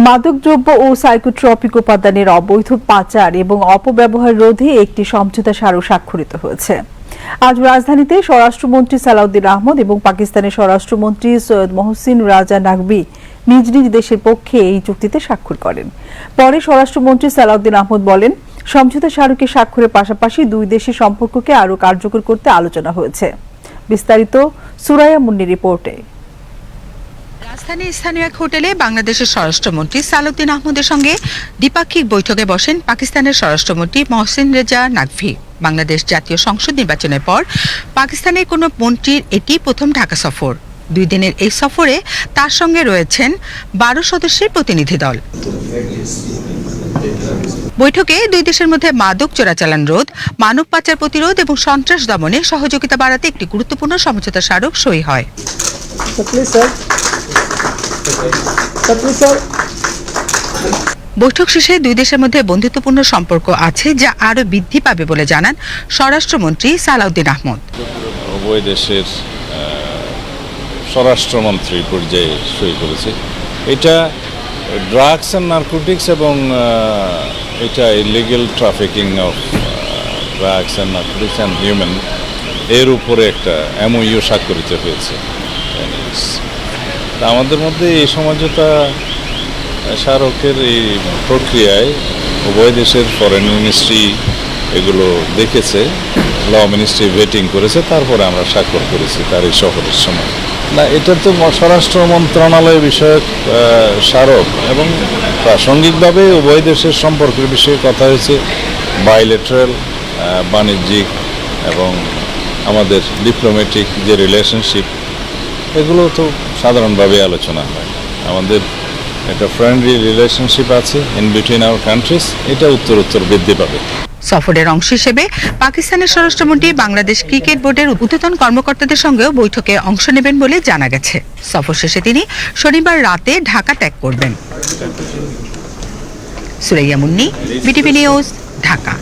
মাদকদ্রব্য ও সাইকোট্রপিক উপাদানের অবৈধ পাচার এবং অপব্যবহার রোধে একটি সমঝোতা স্মারক স্বাক্ষরিত হয়েছে। আজ রাজধানীতে স্বরাষ্ট্রমন্ত্রী সালাউদ্দিন আহমদ এবং পাকিস্তানের স্বরাষ্ট্রমন্ত্রী সৈয়দ মহসিন রাজা নাকভি নিজ নিজ দেশের পক্ষে এই চুক্তিতে স্বাক্ষর করেন। পরে স্বরাষ্ট্রমন্ত্রী সালাউদ্দিন আহমদ বলেন, সমঝোতা স্মারকে স্বাক্ষরের পাশাপাশি দুই দেশের সম্পর্ককে আরও কার্যকর করতে আলোচনা হয়েছে। বিস্তারিত সুরাইয়া মুন্নির রিপোর্টে। রাজধানীর স্থানীয় এক হোটেলে বাংলাদেশের স্বরাষ্ট্রমন্ত্রী সালাউদ্দিন আহমদের সঙ্গে দ্বিপাক্ষিক বৈঠকে বসেন পাকিস্তানের স্বরাষ্ট্রমন্ত্রী মহসিন রেজা নাকভি। বাংলাদেশ জাতীয় সংসদ নির্বাচনের পর পাকিস্তানের কোনো মন্ত্রীর এটি প্রথম ঢাকা সফর। 2 দিনের এই সফরে তার সঙ্গে রয়েছেন 12 সদস্যের প্রতিনিধি দল। বৈঠকে দুই দেশের মধ্যে মাদক চোরাচালান রোধ, মানব পাচার প্রতিরোধ এবং সন্ত্রাস দমনে সহযোগিতা বাড়াতে একটি গুরুত্বপূর্ণ সমঝোতা স্মারক সই হয়। বৈঠক শেষে দুই দেশের মধ্যে বন্ধুত্বপূর্ণ সম্পর্ক আছে, যা আরও বৃদ্ধি পাবে বলে জানান স্বরাষ্ট্রমন্ত্রী সালাউদ্দিন আহমদ। উভয় দেশের স্বরাষ্ট্রমন্ত্রী পর্যায়ে সই করেছে। এটা ড্রাগস অ্যান্ড নার্কোটিক্স এবং এটা illegal trafficking of drugs and narcotics and human এর উপরে একটা MOU স্বাক্ষরিত হয়েছে। আমাদের মধ্যে এই সমঝোতা স্মারকের এই প্রক্রিয়ায় উভয় দেশের ফরেন মিনিস্ট্রি এগুলো দেখেছে, ল মিনিস্ট্রি ভেটিং করেছে, তারপরে আমরা স্বাক্ষর করেছি তার এই সফরের সময়। না, এটা তো স্বরাষ্ট্র মন্ত্রণালয় বিষয়ক স্মারক এবং প্রাসঙ্গিকভাবে উভয় দেশের সম্পর্কের বিষয়ে কথা হয়েছে। বাইলেটারাল বাণিজ্যিক এবং আমাদের ডিপ্লোম্যাটিক যে রিলেশনশিপ, এগুলো তো সাধারণভাবে আলোচনা হয়। আমাদের একটা ফ্রেন্ডলি রিলেশনশিপ আছে ইন বিটুইন আওয়ার কান্ট্রিজ, এটা উত্তর বৃদ্ধি পাবে। সফরের অংশ হিসেবে পাকিস্তানের স্বরাষ্ট্রমন্ত্রী বাংলাদেশ ক্রিকেট বোর্ডের ঊর্ধ্বতন কর্মকর্তাদের সঙ্গেও বৈঠকে অংশ নেবেন বলে জানা গেছে। সফর শেষে তিনি শনিবার রাতে ঢাকা ত্যাগ করবেন। Suraiya Munni, BTV news, Dhaka.